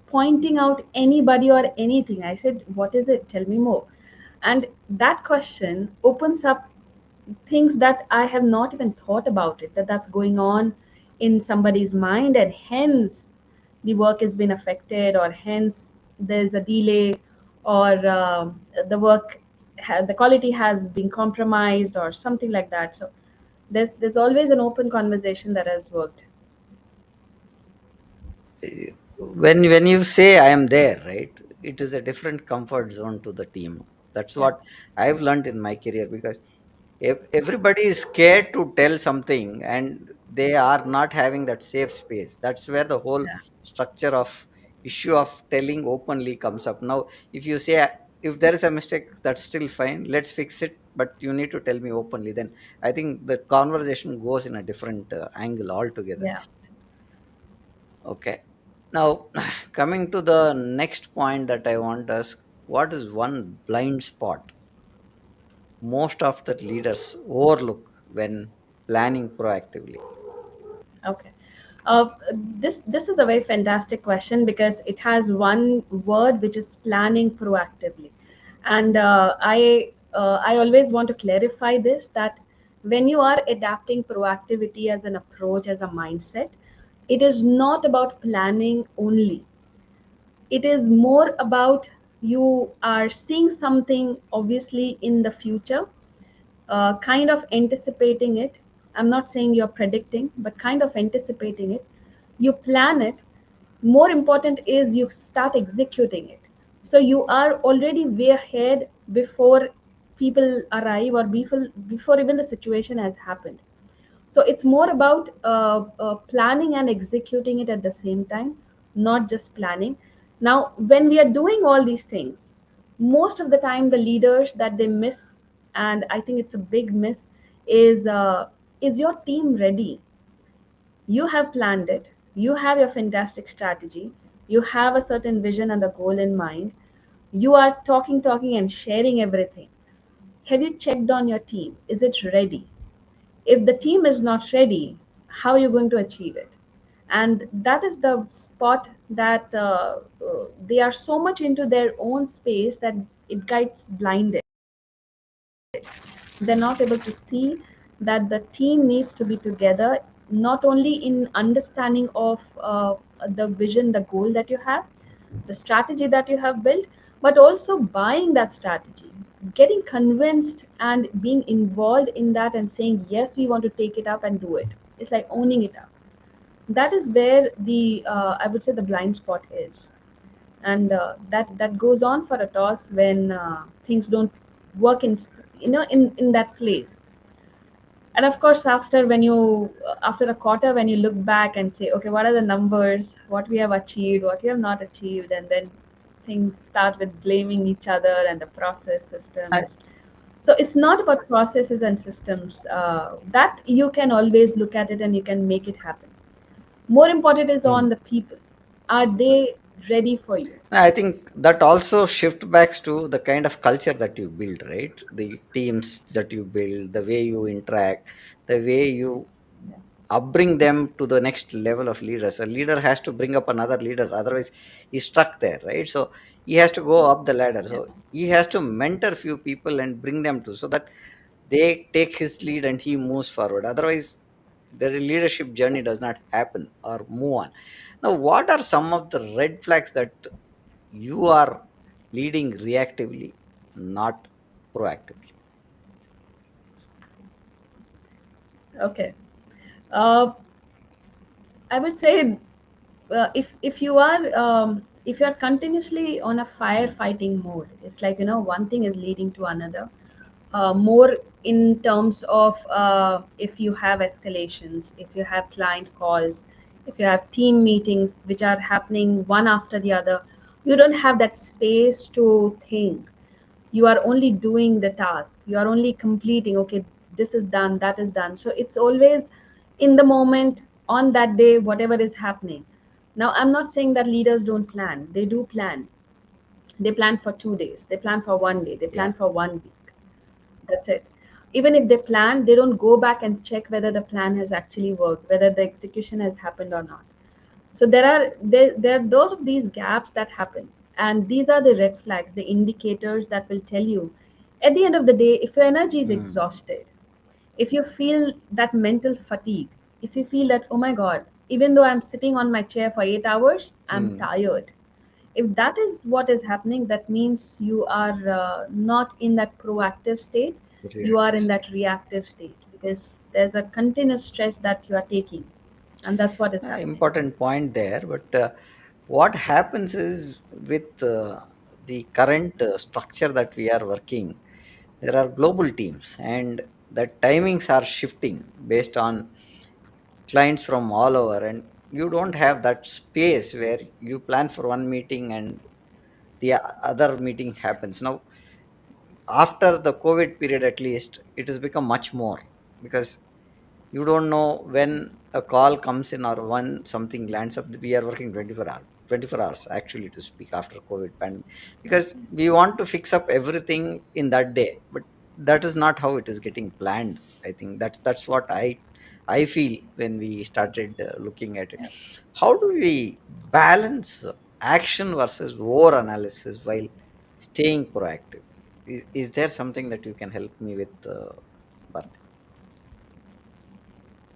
pointing out anybody or anything. I said, what is it? Tell me more. And that question opens up things that I have not even thought about it, that that's going on in somebody's mind, and hence the work has been affected, or hence there's a delay, or the work, the quality has been compromised, or something like that. So there's always an open conversation that has worked. When you say I am there, right, it is a different comfort zone to the team. That's Yeah, what I've learned in my career, because everybody is scared to tell something, and they are not having that safe space. That's where the whole yeah, structure of issue of telling openly comes up. Now if you say, if there is a mistake, that's still fine, let's fix it, but you need to tell me openly, then I think the conversation goes in a different angle altogether. yeah. Okay. Now, coming to the next point that I want to ask, what is one blind spot most of the leaders overlook when planning proactively? Okay. This is a very fantastic question because it has one word, which is planning proactively, and I always want to clarify this, that when you are adapting proactivity as an approach, as a mindset, it is not about planning only. It is more about, you are seeing something obviously in the future, kind of anticipating it. I'm not saying you're predicting, but kind of anticipating it. You plan it. More important is you start executing it. So you are already way ahead before people arrive, or before even the situation has happened. So it's more about planning and executing it at the same time, not just planning. Now when we are doing all these things, most of the time the leaders that they miss, and I think it's a big miss, is your team ready? You have planned it, you have your fantastic strategy, you have a certain vision and the goal in mind, you are talking and sharing everything. Have you checked on your team? Is it ready? If the team is not ready, how are you going to achieve it? And that is the spot that they are so much into their own space that it gets blinded. They're not able to see that the team needs to be together, not only in understanding of the vision, the goal that you have, the strategy that you have built, but also buying that strategy, getting convinced and being involved in that, and saying yes, we want to take it up and do it. It's like owning it up. That is where the I would say the blind spot is. And that goes on for a toss when things don't work in, in that place. And of course, after a quarter, when you look back and say, okay, what are the numbers, what we have achieved, what we have not achieved, and then things start with blaming each other and the process I, systems. So it's not about processes and systems, that you can always look at it and you can make it happen. More important is Hmm. on the people. Are they ready for you? I think that also shift backs to the kind of culture that you build, right? The teams that you build, the way you interact, the way you Yeah, upbring them to the next level of leaders. A leader has to bring up another leader, otherwise he's stuck there, right? So he has to go up the ladder. yeah, So he has to mentor few people and bring them to, so that they take his lead and he moves forward. Otherwise, the leadership yeah. journey does not happen or move on. Now, what are some of the red flags that you are leading reactively, not proactively? Okay. Uh, I would say if you are continuously on a firefighting mode, it's like, one thing is leading to another. More in terms of, if you have escalations, if you have client calls, if you have team meetings which are happening one after the other, you don't have that space to think. You are only doing the task, you are only completing, okay, this is done, that is done. So it's always in the moment, on that day, whatever is happening. Now, I'm not saying that leaders don't plan. They do plan. They plan for 2 days, they plan for one day, they Yeah. plan for 1 week. That's it. Even if they plan, they don't go back and check whether the plan has actually worked, whether the execution has happened or not. So there are those of these gaps that happen, and these are the red flags, the indicators that will tell you at the end of the day, if your energy is Mm, exhausted, if you feel that mental fatigue, if you feel that, oh my god, even though I'm sitting on my chair for 8 hours, I'm mm, tired. If that is what is happening, that means you are not in that proactive state, you are reactive in state. that reactive state, because there's a continuous stress that you are taking, and that's what is happening. Important point there. But what happens is with the current structure that we are working, there are global teams, and the timings are shifting based on clients from all over, and you don't have that space where you plan for one meeting and the other meeting happens. Now, after the COVID period, at least it has become much more, because you don't know when a call comes in or when something lands up. We are working 24 hours actually, to speak, after COVID pandemic, because we want to fix up everything in that day. But that is not how it is getting planned. I think that's what I feel when we started looking at it. Yeah. How do we balance action versus over analysis while staying proactive? Is there something that you can help me with, Bharti?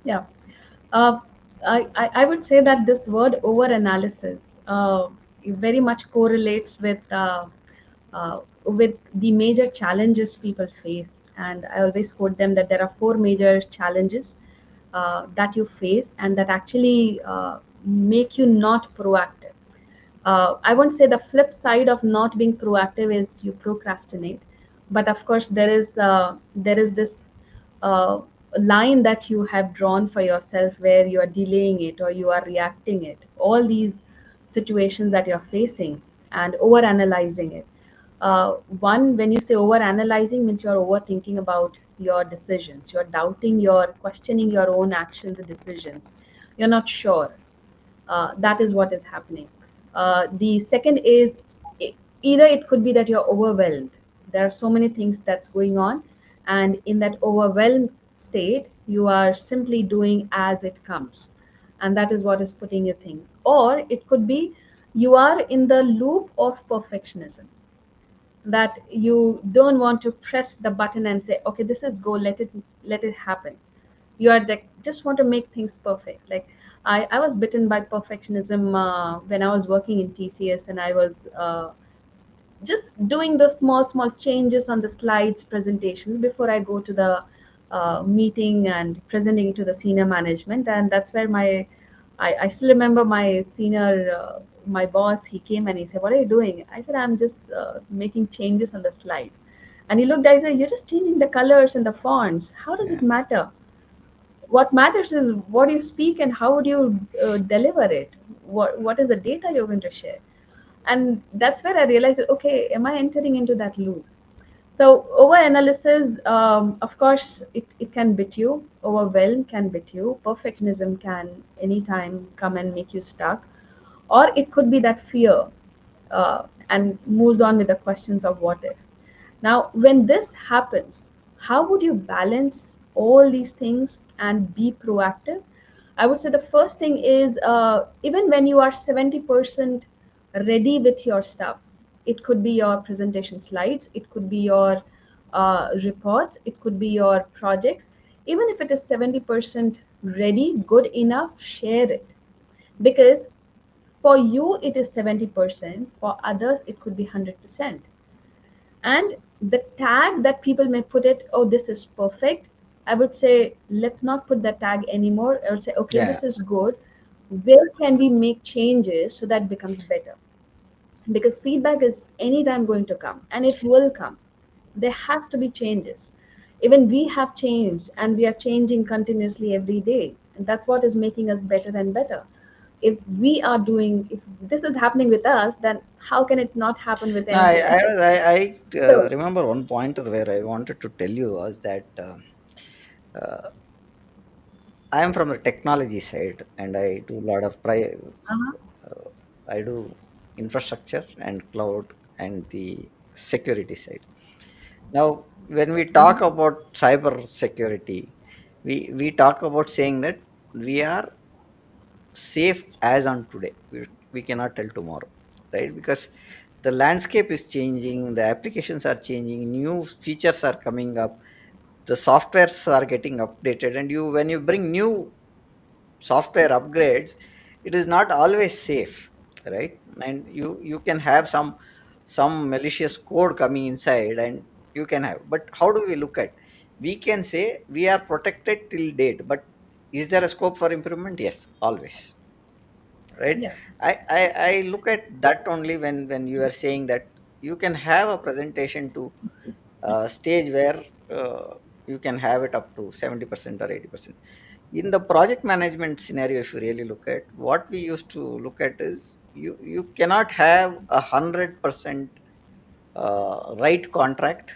Yeah. Uh, I would say that this word over analysis very much correlates with the major challenges people face. And I always quote them that there are four major challenges that you face and that actually make you not proactive. I won't say the flip side of not being proactive is you procrastinate, but of course there is this uh, line that you have drawn for yourself where you are delaying it or you are reacting it. All these situations that you're facing and over analyzing it. One, when you say over analyzing, means you're overthinking about your decisions. You're doubting, you're questioning your own actions and decisions. You're not sure. That is what is happening. The second is, e- either it could be that you're overwhelmed. There are so many things that's going on, and in that overwhelmed state, you are simply doing as it comes, and that is what is putting you things. Or it could be you are in the loop of perfectionism, that you don't want to press the button and say, okay, this is go, let it happen. You are like, just want to make things perfect. Like, I was bitten by perfectionism when I was working in TCS, and I was just doing those small changes on the slides presentations before I go to the meeting and presenting it to the senior management. And that's where I still remember my senior, my boss, he came and he said, what are you doing? I said, I'm just making changes on the slide. And he looked at me and said, you're just changing the colors and the fonts, how does it Yeah. matter? What matters is what you speak and how would you deliver it. What is the data you're going to share? And that's where I realized that, okay, am I entering into that loop? So over analysis, of course, it can bit you. Overwhelm can bit you. Perfectionism can anytime come and make you stuck. Or it could be that fear, and moves on with the questions of what if. Now, when this happens, how would you balance all these things and be proactive? I would say the first thing is, even when you are 70% ready with your stuff, it could be your presentation slides, it could be your reports, it could be your projects. Even if it is 70% ready, good enough, share it. Because for you, it is 70%, for others, it could be 100%. And the tag that people may put it, oh, this is perfect, I would say let's not put that tag anymore. I would say, okay, Yeah. this is good. where can we make changes so that becomes better? Because feedback is anytime going to come and it will come. There has to be changes. Even we have changed and we are changing continuously every day, and that's what is making us better and better. If we are doing, if this is happening with us, then how can it not happen with No, anybody else? So remember one pointer where I wanted to tell you was that uh, I am from the technology side, and I do a lot of uh-huh. I do infrastructure and cloud and the security side. Now, when we talk Uh-huh. about cyber security, we talk about saying that we are safe as on today. We cannot tell tomorrow, right? Because the landscape is changing, the applications are changing, new features are coming up, the softwares are getting updated, and you when you bring new software upgrades, it is not always safe, right? And you can have some malicious code coming inside, and you can have. But how do we look at? We can say we are protected till date, but is there a scope for improvement? Yes, always, right? Yeah. I look at that only when you are saying that you can have a presentation to stage where uh, you can have it up to 70% or 80%. In the project management scenario, if you really look at, what we used to look at is you cannot have 100% right contract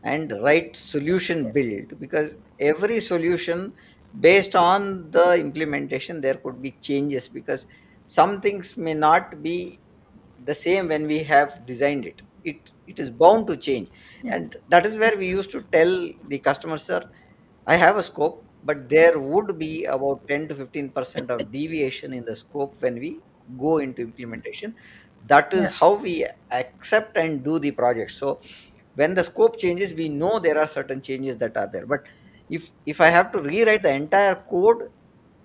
and right solution build, because every solution, based on the implementation, there could be changes, because some things may not be the same when we have designed it is bound to change. Yeah. And that is where we used to tell the customer, sir, I have a scope, but there would be about 10 to 15% of deviation in the scope when we go into implementation. That is Yeah. how we accept and do the project. So when the scope changes, we know there are certain changes that are there. But if I have to rewrite the entire code,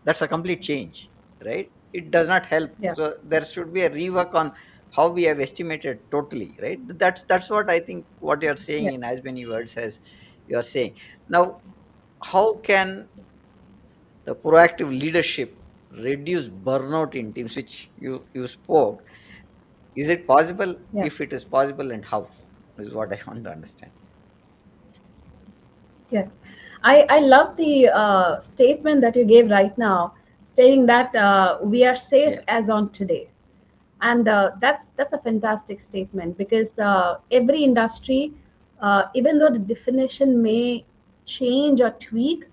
that's a complete change, right? It does not help. Yeah. So there should be a rework on how we have estimated totally, right? That's what I think what you're saying Yeah. in as many words as you're saying. Now, how can the proactive leadership reduce burnout in teams, which you spoke? Is it possible? Yeah. If it is possible, and how, is what I want to understand. Yeah, I love the statement that you gave right now, stating that we are safe Yeah, as on today, and that's a fantastic statement because every industry, even though the definition may change or tweak,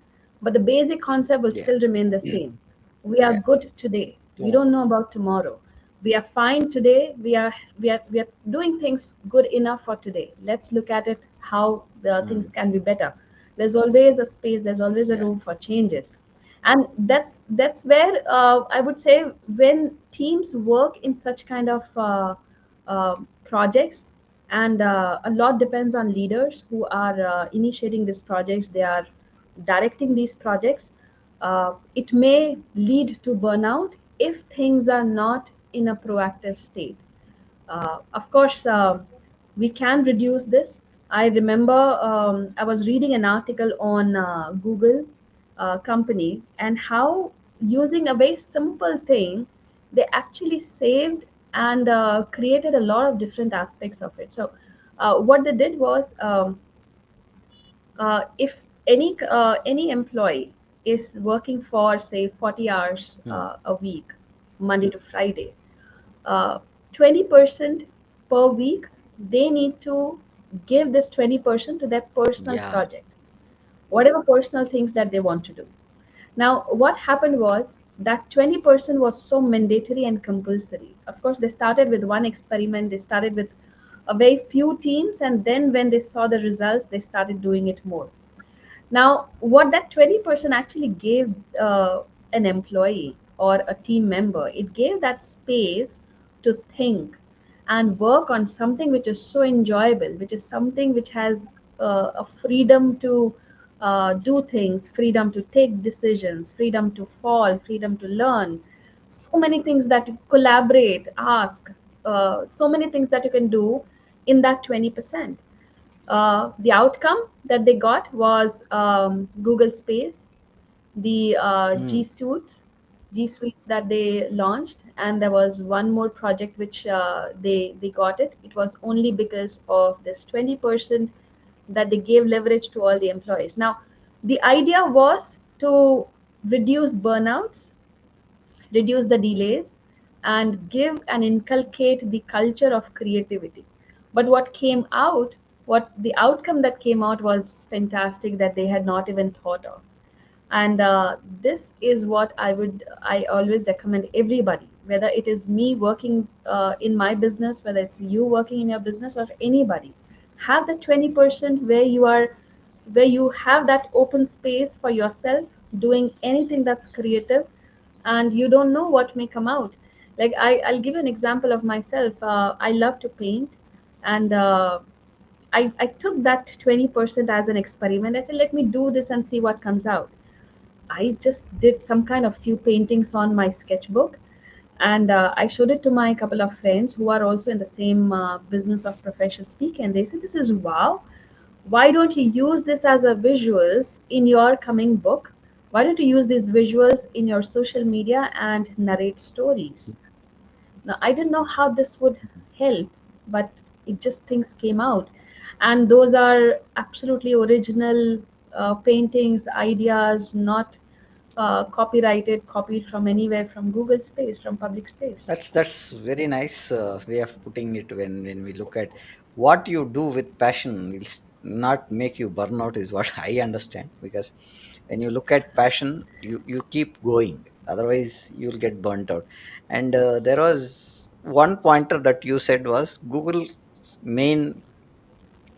but the basic concept will yeah, still remain the same. We are yeah. good today. We don't Tomorrow. know about tomorrow. We are fine today. We are doing things good enough for today. Let's look at it how the things Mm, can be better. There's always a space. There's always a yeah. room for changes, and that's where I would say when teams work in such kind of projects, and a lot depends on leaders who are initiating these projects. They are directing these projects. It may lead to burnout if things are not in a proactive state. Of course, we can reduce this. I remember I was reading an article on Google company and how using a very simple thing, they actually saved and created a lot of different aspects of it. So, what they did was if any employee is working for say 40 hours Mm, a week, Monday to Friday, uh, 20% per week, they need to give this 20% to their personal yeah. project, whatever personal things that they want to do. Now, what happened was that 20% was so mandatory and compulsory. Of course, they started with one experiment, they started with a very few teams, and then when they saw the results, they started doing it more. Now, what that 20% actually gave an employee or a team member, it gave that space to think and work on something which is so enjoyable, which is something which has a freedom to do things, freedom to take decisions, freedom to fall, freedom to learn. So many things that you collaborate, ask, so many things that you can do in that 20%. The outcome that they got was Google Space, the G Mm, Suites, G Suites that they launched, and there was one more project which they got it. It was only because of this 20% that they gave leverage to all the employees. Now, the idea was to reduce burnouts, reduce the delays, and give and inculcate the culture of creativity. But what the outcome that came out was fantastic that they had not even thought of. And this is what I always recommend everybody, whether it is me working in my business, whether it's you working in your business, or anybody, have the 20% where you have that open space for yourself, doing anything that's creative, and you don't know what may come out. Like I'll give you an example of myself. I love to paint, and I took that 20% as an experiment. I said, let me do this and see what comes out. I just did some kind of few paintings on my sketchbook, and I showed it to my couple of friends who are also in the same business of professional speaking. And they said, "This is wow! Why don't you use this as a visuals in your coming book? Why don't you use these visuals in your social media and narrate stories?" Now, I didn't know how this would help, but it just things came out. And those are absolutely original paintings, ideas, not copyrighted, copied from anywhere, from Google space, from public space. That's very nice way of putting it. When we look at what you do with passion will not make you burn out is what I understand, because when you look at passion, you keep going, otherwise you'll get burnt out. And there was one pointer that you said was Google's main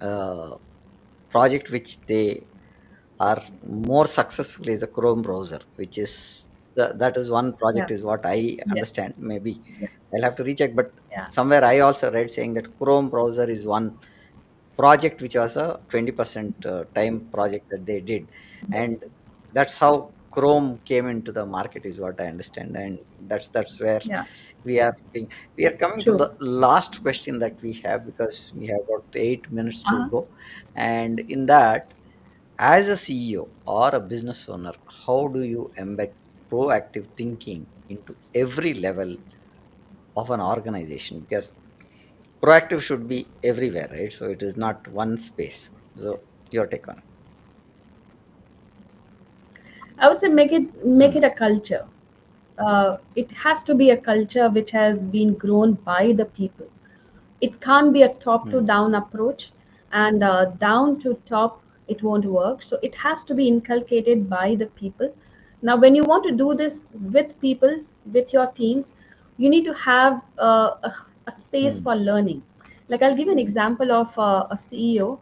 uh, project which they are more successful is the Chrome browser, which is that is one project Yeah. is what I Yes. understand. Maybe Yeah. I'll have to recheck, but Yeah. somewhere I also read saying that Chrome browser is one project which was a 20% time project that they did. And Yes. that's how Chrome came into the market is what I understand. And that's where Yeah. we are coming to True. the last question that we have, because we have about 8 minutes to Uh-huh. go. And in that, as a CEO or a business owner, how do you embed proactive thinking into every level of an organization? Because proactive should be everywhere, right? So it is not one space. So your take on it. I would say make Hmm. it a culture. It has to be a culture which has been grown by the people. It can't be a top to Hmm. down approach, and down to top it won't work. So it has to be inculcated by the people. Now, when you want to do this with people, with your teams, you need to have a space Hmm. for learning. Like I'll give you an example of a CEO.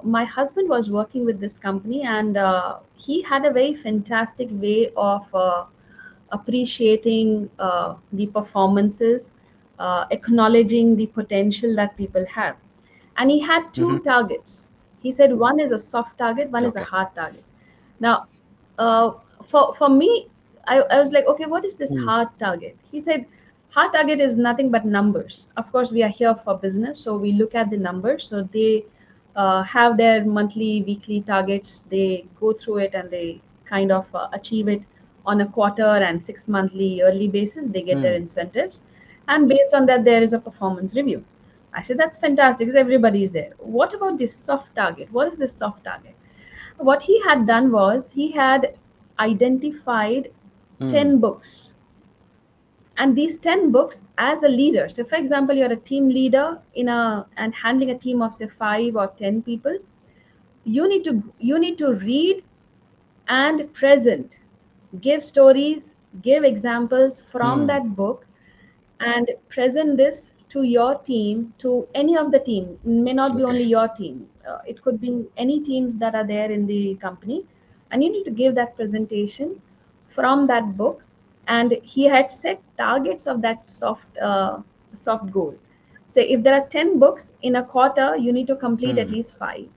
My husband was working with this company, and he had a very fantastic way of appreciating the performances, acknowledging the potential that people have. And he had Hmm. two targets. He said one is a soft target, one is a Okay. hard target. Now, uh, for me, I was like, okay, what is this Hmm. hard target? He said, hard target is nothing but numbers. Of course, we are here for business, so we look at the numbers. So they have their monthly, weekly targets. They go through it and they kind of achieve it on a quarter and 6 monthly, yearly basis. They get their Hmm. incentives, and based on that, there is a performance review. I said that's fantastic because everybody is there. What about this soft target? What is this soft target? What he had done was he had identified Hmm. 10 books, and these 10 books as a leader. So for example, you're a team leader in a and handling a team of say 5 or 10 people. You need to read and present, give stories, give examples from Hmm. that book, and present this to your team, to any of the team. May not be Okay. only your team, it could be any teams that are there in the company, and you need to give that presentation from that book. And he had set targets of that soft goal. Say if there are 10 books in a quarter, you need to complete at Hmm. least 5,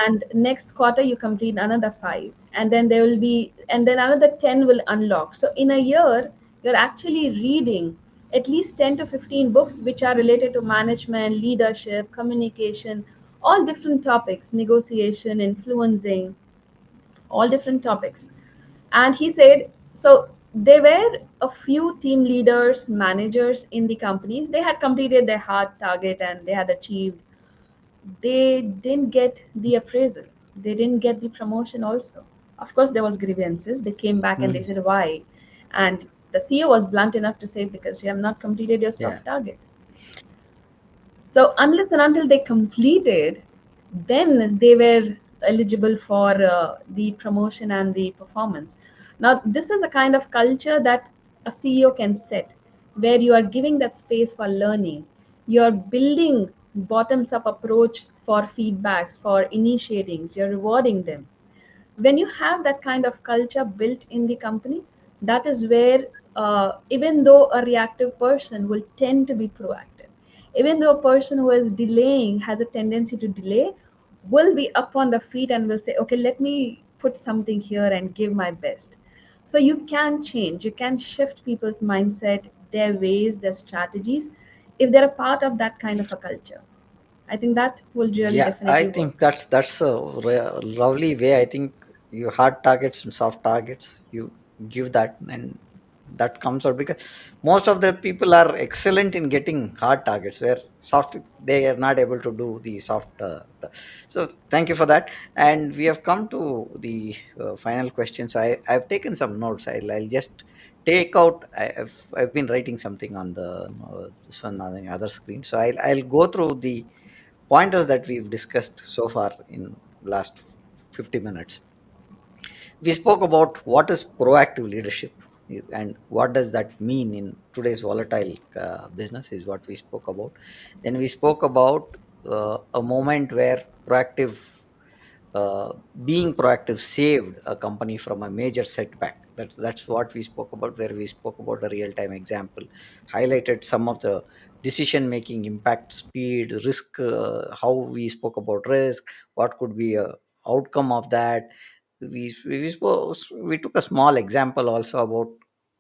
and next quarter you complete another 5, and then there will be, and then another 10 will unlock. So in a year you're actually reading at least 10 to 15 books which are related to management, leadership, communication, all different topics, negotiation, influencing, all different topics. And he said, so there were a few team leaders, managers in the companies. They had completed their hard target and they had achieved. They didn't get the appraisal. They didn't get the promotion also. Of course, there was grievances. They came back and they Mm, said why, and the CEO was blunt enough to say because you have not completed your yeah. soft target. So unless and until they completed, then they were eligible for the promotion and the performance. Now, this is a kind of culture that a CEO can set, where you are giving that space for learning. You are building bottoms up approach for feedbacks, for initiatings. You're rewarding them. When you have that kind of culture built in the company, that is where, even though a reactive person will tend to be proactive, even though a person who is delaying has a tendency to delay, will be up on the feet and will say, okay, let me put something here and give my best. So you can change, you can shift people's mindset, their ways, their strategies, if they're a part of that kind of a culture. I think that will really Yeah, I definitely think work. that's a lovely way. I think you hard targets and soft targets. You give that, and that comes out because most of the people are excellent in getting hard targets, where soft they are not able to do the soft. So thank you for that, and we have come to the final questions. I've taken some notes. I'll just take out. I've been writing something on the this one on the other screen, so I'll go through the pointers that we've discussed so far in last 50 minutes. We spoke about what is proactive leadership and what does that mean in today's volatile business is what we spoke about. Then we spoke about a moment where proactive uh, being proactive saved a company from a major setback. That's what we spoke about, where we spoke about a real time example, highlighted some of the decision making impact, speed, risk, how we spoke about risk, what could be a outcome of that. We took a small example also about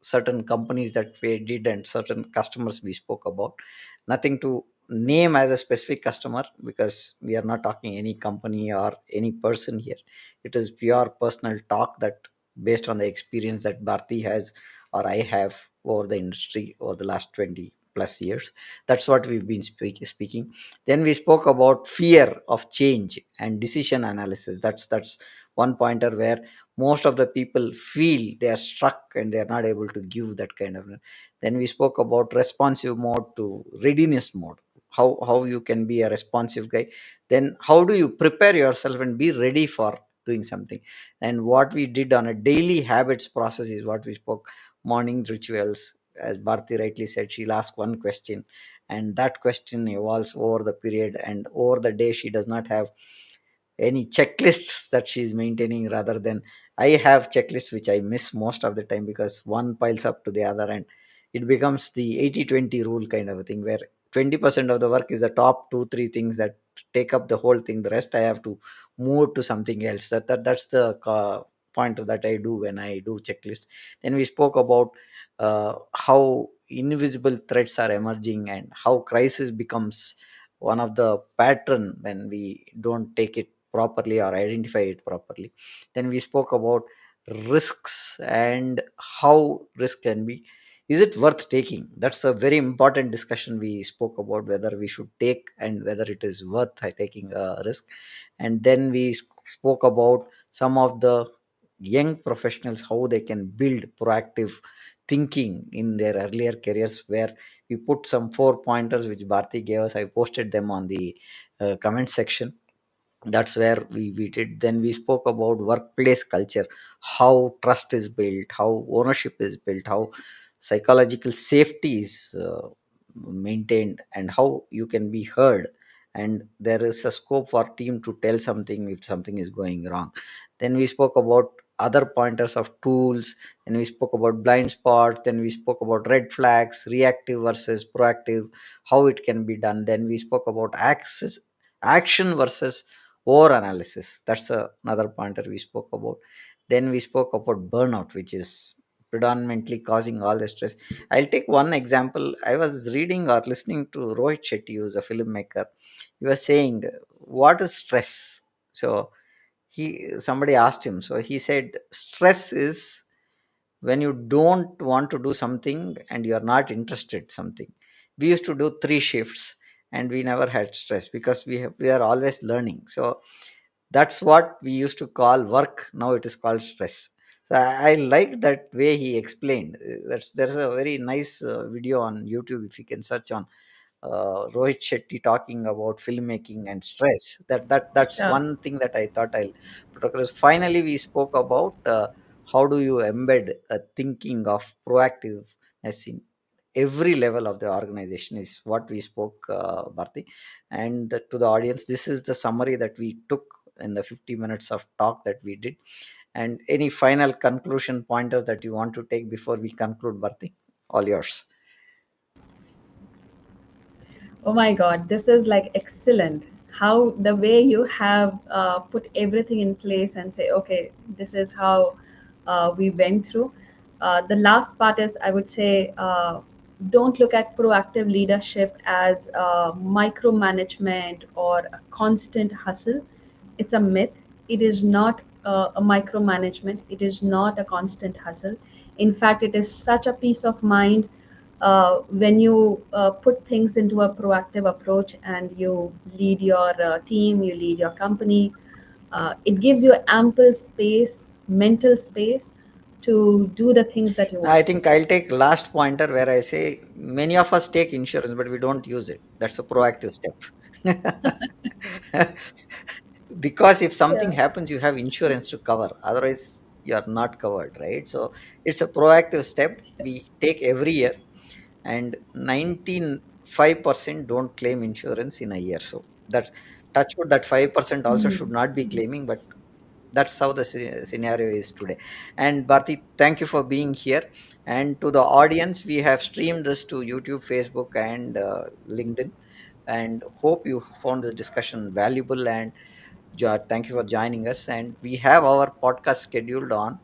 certain companies that we did and certain customers we spoke about. Nothing to name as a specific customer because we are not talking any company or any person here. It is pure personal talk that based on the experience that Bharti has or I have over the industry over the last 20 plus years. That's what we've been speaking. Then we spoke about fear of change and decision analysis. That's one pointer where most of the people feel they are stuck and they are not able to give that kind of. Then we spoke about responsive mode to readiness mode, how you can be a responsive guy. Then how do you prepare yourself and be ready for doing something. And what we did on a daily habits process is what we spoke. Morning rituals, as Bharti rightly said, she'll ask one question and that question evolves over the period, and over the day she does not have any checklists that she's maintaining. Rather than I have checklists which I miss most of the time because one piles up to the other, and it becomes the 80-20 rule kind of a thing, where 20% of the work is the top 2 3 things that take up the whole thing. The rest I have to move to something else. That's the point that I do when I do checklist. Then we spoke about how invisible threats are emerging and how crisis becomes one of the pattern when we don't take it properly or identify it properly. Then we spoke about risks and how risk can be, is it worth taking? That's a very important discussion. We spoke about whether we should take and whether it is worth taking a risk. And then we spoke about some of the young professionals, how they can build proactive thinking in their earlier careers, where we put some 4 pointers which Bharti gave us. I posted them on the comment section. That's where we did. Then we spoke about workplace culture, how trust is built, how ownership is built, how psychological safety is maintained, and how you can be heard and there is a scope for team to tell something if something is going wrong. Then we spoke about other pointers of tools. Then we spoke about blind spots. Then we spoke about red flags, reactive versus proactive, how it can be done. Then we spoke about access action versus over analysis. That's another pointer we spoke about. Then we spoke about burnout, which is predominantly causing all the stress. I'll take one example. I was reading or listening to Rohit Shetty, who's a filmmaker. He was saying, what is stress? So somebody asked him, so he said stress is when you don't want to do something and you are not interested something. We used to do three shifts and we never had stress because we are always learning. So that's what we used to call work. Now it is called stress. So I like that way he explained. There's a very nice video on YouTube if you can search on Rohit Shetty talking about filmmaking and stress. That's Sure. one thing that I thought I'll put across. Finally, we spoke about how do you embed a thinking of proactiveness in every level of the organization is what we spoke, Bharti. And to the audience, this is the summary that we took in the 50 minutes of talk that we did. And any final conclusion pointers that you want to take before we conclude, Bharti? All yours. Oh my God, this is like excellent. How the way you have put everything in place and say, okay, this is how we went through. The last part is, I would say, don't look at proactive leadership as micromanagement or a constant hustle. It's a myth. It is not a micromanagement. It is not a constant hustle. In fact, it is such a peace of mind when you put things into a proactive approach and you lead your team, you lead your company. It gives you ample space, mental space, to do the things that you I want to think do. I'll take last pointer where I say many of us take insurance, but we don't use it. That's a proactive step. Because if something Yeah. happens, you have insurance to cover. Otherwise, you are not covered, right? So it's a proactive step we take every year, and 95% don't claim insurance in a year. So that's touch wood that 5% also should Mhm. not be claiming, but that's how the scenario is today. And Bharti, thank you for being here. And to the audience, we have streamed this to YouTube, Facebook, and LinkedIn. And hope you found this discussion valuable. And thank you for joining us. And we have our podcast scheduled on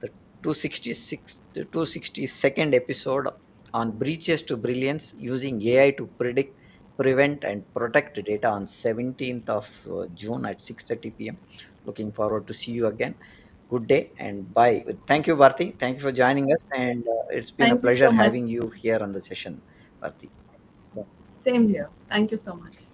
the 262nd episode on breaches to brilliance using AI to predict, prevent, and protect data on 17th of June at 6:30 p.m. Looking forward to see you again. Good day and bye. Thank you, Bharti. Thank you for joining us. And it's been a Thank you pleasure so much. having you here on the session, Bharti. Same here. Thank you so much.